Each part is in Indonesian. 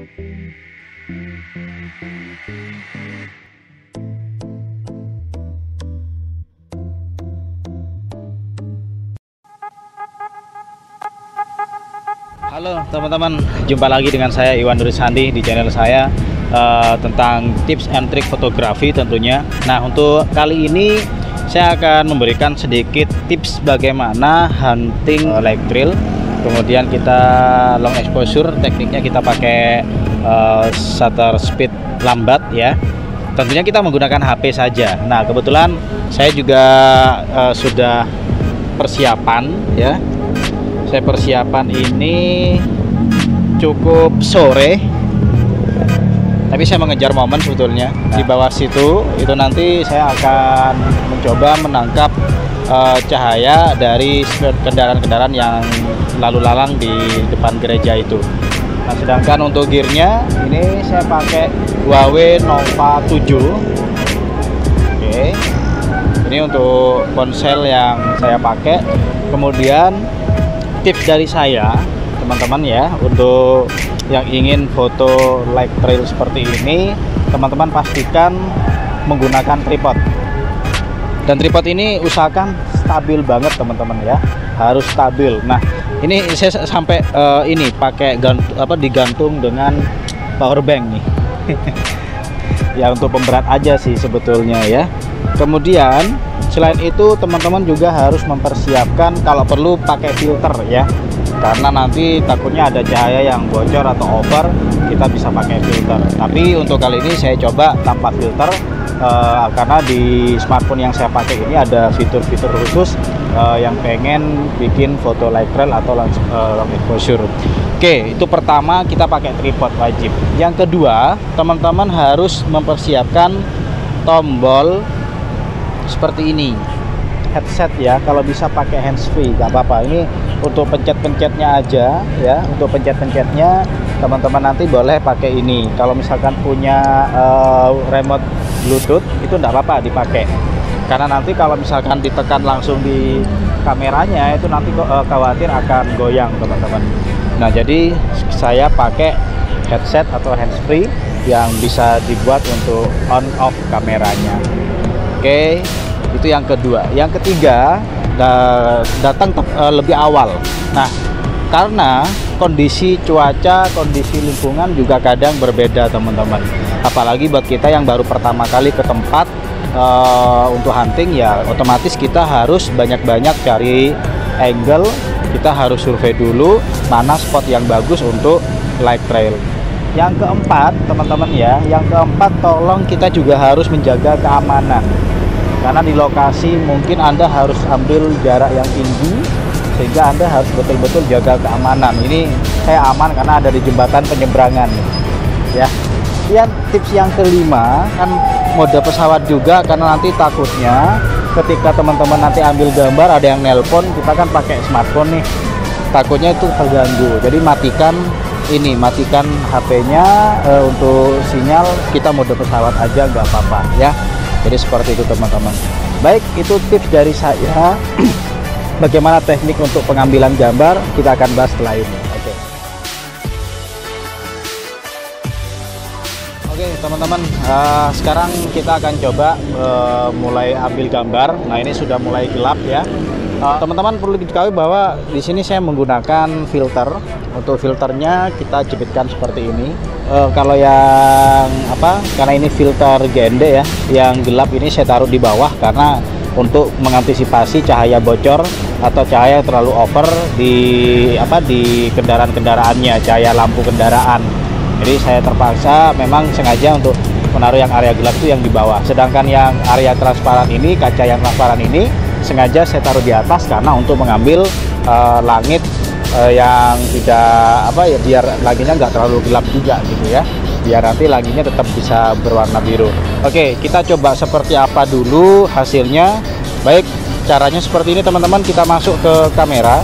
Halo teman-teman, jumpa lagi dengan saya Iwan Nuri Sandi di channel saya tentang tips and trik fotografi tentunya. Nah, untuk kali ini saya akan memberikan sedikit tips bagaimana hunting light trail. Kemudian kita long exposure, tekniknya kita pakai shutter speed lambat ya. Tentunya kita menggunakan HP saja. Nah, kebetulan saya juga sudah persiapan ya. Saya persiapan ini cukup sore, tapi saya mengejar momen sebetulnya. Di bawah situ itu nanti saya akan mencoba menangkap cahaya dari kendaraan-kendaraan yang lalu lalang di depan gereja itu. Nah, sedangkan untuk gearnya ini saya pakai Huawei Nova 7. Oke, ini untuk ponsel yang saya pakai. Kemudian tips dari saya teman-teman ya, untuk yang ingin foto light trail seperti ini, teman-teman pastikan menggunakan tripod. Dan tripod ini usahakan stabil banget teman-teman ya, harus stabil. Nah, ini saya sampai ini pakai digantung dengan power bank nih. Ya, untuk pemberat aja sih sebetulnya ya. Kemudian selain itu teman-teman juga harus mempersiapkan kalau perlu pakai filter ya, karena nanti takutnya ada cahaya yang bocor atau over, kita bisa pakai filter. Tapi untuk kali ini saya coba tanpa filter karena di smartphone yang saya pakai ini ada fitur-fitur khusus yang pengen bikin foto light trail atau long exposure. Oke, itu pertama, kita pakai tripod wajib. Yang kedua, teman-teman harus mempersiapkan tombol seperti ini, headset ya. Kalau bisa pakai handsfree nggak apa-apa, ini untuk pencet-pencetnya aja ya. Untuk pencet-pencetnya teman-teman nanti boleh pakai ini. Kalau misalkan punya remote Bluetooth itu nggak apa-apa dipakai, karena nanti kalau misalkan ditekan langsung di kameranya itu nanti khawatir akan goyang teman-teman. Nah, jadi saya pakai headset atau handsfree yang bisa dibuat untuk on off kameranya. Oke, itu yang kedua. Yang ketiga, datang lebih awal. Nah, karena kondisi cuaca, kondisi lingkungan juga kadang berbeda teman-teman. Apalagi buat kita yang baru pertama kali ke tempat untuk hunting ya, otomatis kita harus banyak-banyak cari angle. Kita harus survei dulu mana spot yang bagus untuk light trail. Yang keempat teman-teman ya, yang keempat tolong kita juga harus menjaga keamanan. Karena di lokasi mungkin Anda harus ambil jarak yang tinggi, sehingga Anda harus betul-betul jaga keamanan. Ini saya aman karena ada di jembatan penyeberangan ya. Kemudian tips yang kelima kan mode pesawat juga, karena nanti takutnya ketika teman-teman nanti ambil gambar ada yang nelpon, kita kan pakai smartphone nih, takutnya itu terganggu. Jadi matikan HP-nya untuk sinyal, kita mode pesawat aja nggak apa-apa ya. Jadi seperti itu teman-teman. Baik, itu tips dari saya. Bagaimana teknik untuk pengambilan gambar, kita akan bahas setelah ini. Oke teman-teman, sekarang kita akan coba mulai ambil gambar. Nah, ini sudah mulai gelap ya. Teman-teman perlu diketahui bahwa di sini saya menggunakan filter. Untuk filternya kita jepitkan seperti ini. Kalau yang karena ini filter GND ya, yang gelap ini saya taruh di bawah karena untuk mengantisipasi cahaya bocor atau cahaya terlalu over di kendaraan-kendaraannya, cahaya lampu kendaraan. Jadi saya terpaksa memang sengaja untuk menaruh yang area gelap itu yang di bawah. Sedangkan yang area transparan ini, kaca yang transparan ini sengaja saya taruh di atas karena untuk mengambil langit yang tidak biar langitnya nggak terlalu gelap juga gitu ya, biar nanti langitnya tetap bisa berwarna biru. Oke, kita coba seperti apa dulu hasilnya. Baik, caranya seperti ini teman-teman. Kita masuk ke kamera,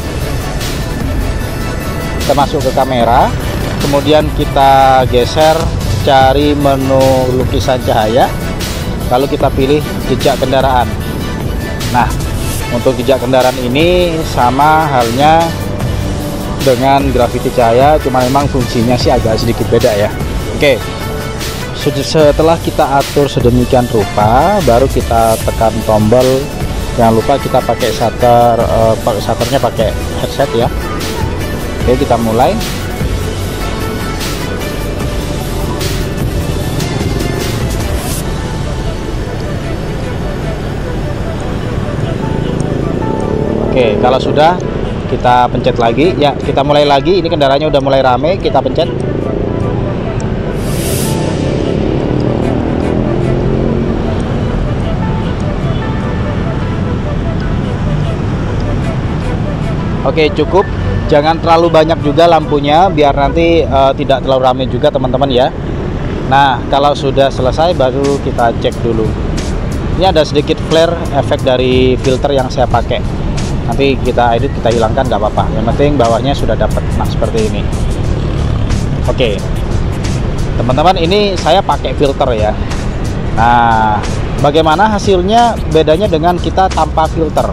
kemudian kita geser, cari menu lukisan cahaya, lalu kita pilih jejak kendaraan. Nah, untuk jejak kendaraan ini sama halnya dengan gravity cahaya, cuma memang fungsinya sih agak sedikit beda ya. Oke, setelah kita atur sedemikian rupa, baru kita tekan tombol. Jangan lupa kita pakai shutter, shutternya pakai headset ya. Oke, kita mulai. Oke, kalau sudah kita pencet lagi ya, kita mulai lagi. Ini kendaraannya udah mulai rame, kita pencet. Oke, cukup, jangan terlalu banyak juga lampunya biar nanti tidak terlalu rame juga teman-teman ya. Nah, kalau sudah selesai baru kita cek dulu. Ini ada sedikit flare efek dari filter yang saya pakai. Nanti kita edit, kita hilangkan nggak apa-apa, yang penting bawahnya sudah dapat. Nah, seperti ini. Oke teman-teman, ini saya pakai filter ya. Nah, bagaimana hasilnya bedanya dengan kita tanpa filter?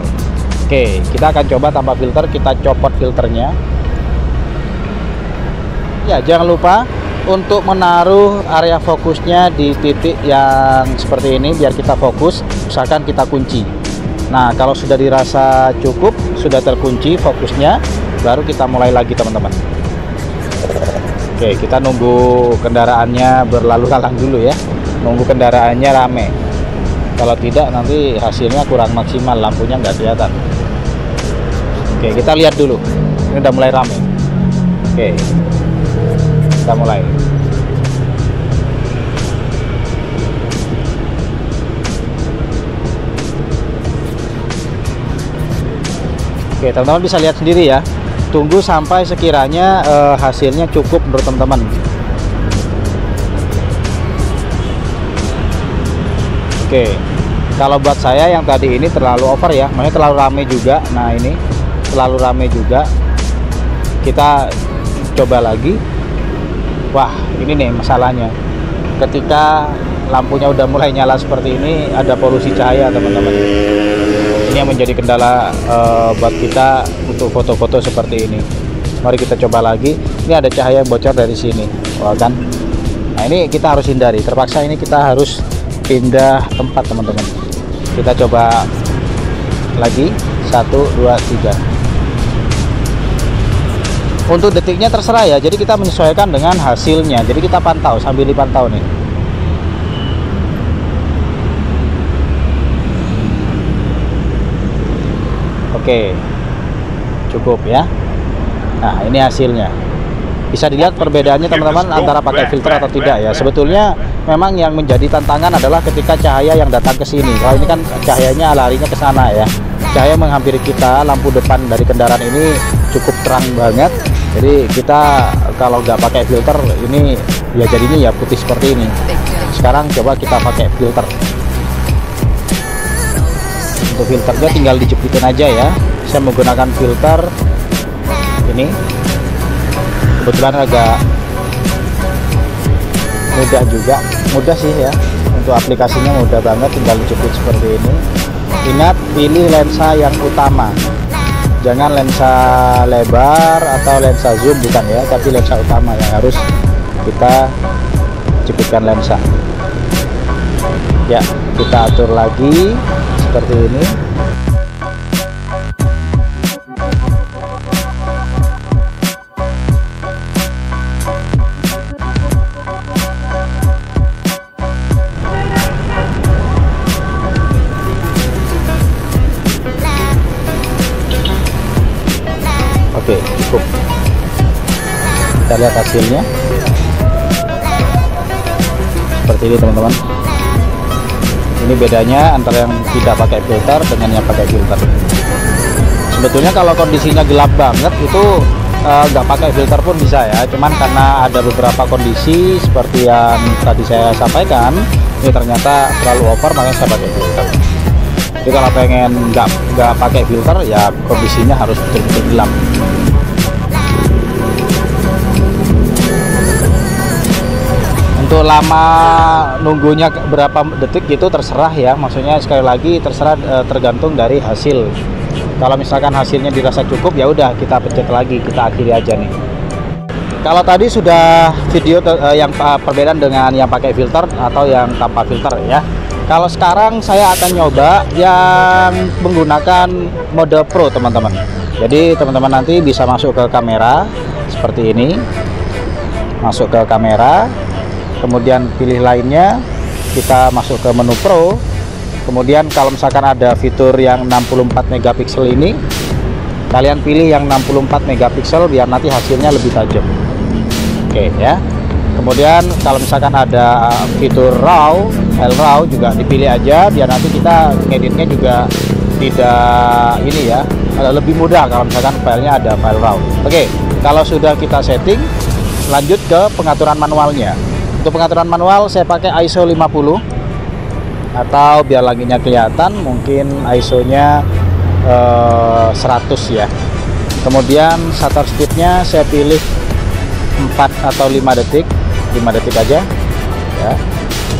Oke, kita akan coba tanpa filter. Kita copot filternya ya. Jangan lupa untuk menaruh area fokusnya di titik yang seperti ini biar kita fokus. Usahakan kita kunci. Nah, kalau sudah dirasa cukup, sudah terkunci fokusnya, baru kita mulai lagi teman-teman. Oke, kita nunggu kendaraannya berlalu lalang dulu ya. Nunggu kendaraannya rame. Kalau tidak nanti hasilnya kurang maksimal, lampunya nggak kelihatan. Oke, kita lihat dulu. Ini udah mulai rame. Oke, kita mulai. Oke, teman-teman bisa lihat sendiri ya. Tunggu sampai sekiranya hasilnya cukup menurut teman-teman. Oke, kalau buat saya yang tadi ini terlalu over ya, makanya terlalu rame juga. Nah, ini terlalu rame juga. Kita coba lagi. Wah, ini nih masalahnya. Ketika lampunya udah mulai nyala seperti ini, ada polusi cahaya teman-teman. Ini yang menjadi kendala buat kita untuk foto-foto seperti ini. Mari kita coba lagi. Ini ada cahaya bocor dari sini, wah kan. Nah, ini kita harus hindari. Terpaksa ini kita harus pindah tempat teman-teman. Kita coba lagi. 1, 2, 3. Untuk detiknya terserah ya. Jadi kita menyesuaikan dengan hasilnya. Jadi kita pantau sambil dipantau nih. Oke, cukup ya. Nah, ini hasilnya. Bisa dilihat perbedaannya teman-teman antara pakai filter atau tidak ya. Sebetulnya memang yang menjadi tantangan adalah ketika cahaya yang datang ke sini. Kalau ini kan cahayanya larinya ke sana ya. Cahaya menghampiri kita, lampu depan dari kendaraan ini cukup terang banget. Jadi kita kalau nggak pakai filter ini ya jadinya ya putih seperti ini. Sekarang coba kita pakai filter. Untuk filternya tinggal dijepitin aja ya. Saya menggunakan filter ini, kebetulan agak mudah juga, mudah sih ya. Untuk aplikasinya mudah banget, tinggal dijepit seperti ini. Ingat, pilih lensa yang utama, jangan lensa lebar atau lensa zoom, bukan ya, tapi lensa utama yang harus kita jepitkan lensa ya. Kita atur lagi seperti ini. Oke, cukup. Kita lihat hasilnya seperti ini teman-teman. Ini bedanya antara yang tidak pakai filter dengan yang pakai filter. Sebetulnya kalau kondisinya gelap banget itu nggak pakai filter pun bisa ya. Cuman karena ada beberapa kondisi seperti yang tadi saya sampaikan, ini ternyata terlalu over, makanya saya pakai filter. Jadi kalau pengen nggak pakai filter ya kondisinya harus betul-betul gelap. Untuk lama nunggunya berapa detik gitu terserah ya, maksudnya sekali lagi terserah, tergantung dari hasil Kalau misalkan hasilnya dirasa cukup, ya udah kita pencet lagi, kita akhiri aja nih. Kalau tadi sudah video yang perbedaan dengan yang pakai filter atau yang tanpa filter ya. Kalau sekarang saya akan nyoba yang menggunakan mode Pro, teman-teman. Jadi teman-teman nanti bisa masuk ke kamera seperti ini, masuk ke kamera, kemudian pilih lainnya, kita masuk ke menu Pro. Kemudian kalau misalkan ada fitur yang 64 megapiksel ini, kalian pilih yang 64 megapiksel biar nanti hasilnya lebih tajam. Oke ya. Kemudian kalau misalkan ada fitur RAW, file RAW juga dipilih aja biar nanti kita ngeditnya juga tidak ini ya, lebih mudah kalau misalkan filenya ada file RAW. Oke, kalau sudah kita setting, lanjut ke pengaturan manualnya. Untuk pengaturan manual saya pakai ISO 50, atau biar laginya kelihatan mungkin ISO-nya 100 ya. Kemudian shutter speed-nya saya pilih 4 atau 5 detik aja ya.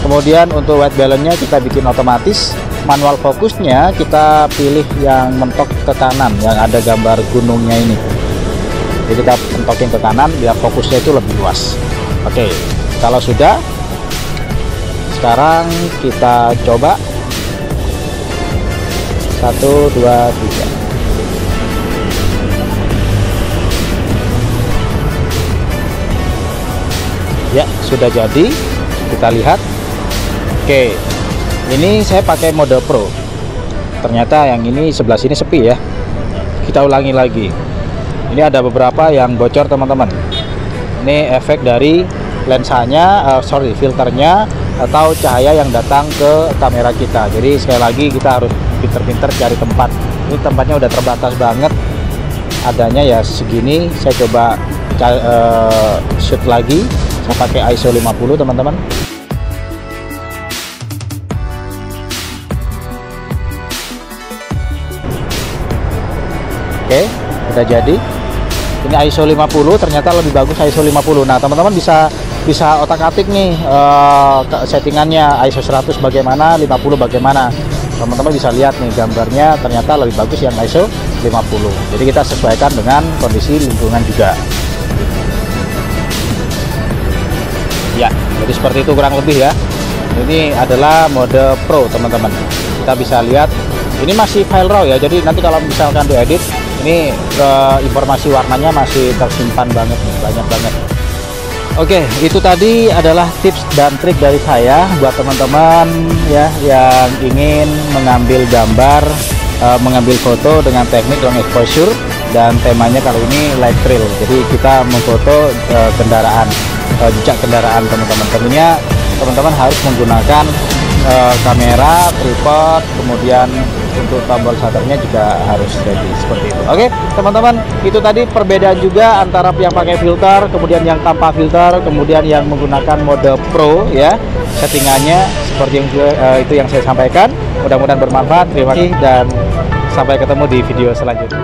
Kemudian untuk white balance-nya kita bikin otomatis. Manual fokusnya kita pilih yang mentok ke kanan, yang ada gambar gunungnya ini. Jadi kita pentokin ke kanan biar fokusnya itu lebih luas. Oke, kalau sudah, sekarang kita coba 1, 2, 3. Ya, sudah jadi. Kita lihat. Oke, ini saya pakai mode Pro. Ternyata yang ini sebelah sini sepi ya. Kita ulangi lagi. Ini ada beberapa yang bocor, teman-teman. Ini efek dari lensanya, filternya atau cahaya yang datang ke kamera kita. Jadi sekali lagi kita harus pinter-pinter cari tempat. Ini tempatnya udah terbatas banget. Adanya ya segini. Saya coba shoot lagi. Saya pakai ISO 50, teman-teman. Oke, udah jadi. Ini ISO 50, ternyata lebih bagus ISO 50. Nah, teman-teman bisa otak-atik nih settingannya, ISO 100 bagaimana, 50 bagaimana. Teman-teman bisa lihat nih gambarnya, ternyata lebih bagus yang ISO 50. Jadi kita sesuaikan dengan kondisi lingkungan juga. Ya, jadi seperti itu kurang lebih ya. Ini adalah mode Pro, teman-teman. Kita bisa lihat, ini masih file RAW ya. Jadi nanti kalau misalkan diedit, ini informasi warnanya masih tersimpan banget nih, banyak banget. Oke, itu tadi adalah tips dan trik dari saya buat teman-teman ya yang ingin mengambil gambar, mengambil foto dengan teknik long exposure, dan temanya kali ini light trail. Jadi kita memfoto kendaraan, jejak kendaraan, teman-teman. Tentunya teman-teman harus menggunakan kamera, tripod, kemudian untuk tombol shutternya juga harus ready seperti itu. Oke, teman-teman, itu tadi perbedaan juga antara yang pakai filter, kemudian yang tanpa filter, kemudian yang menggunakan mode Pro ya. Settingannya seperti yang itu yang saya sampaikan. Mudah-mudahan bermanfaat. Terima kasih dan sampai ketemu di video selanjutnya.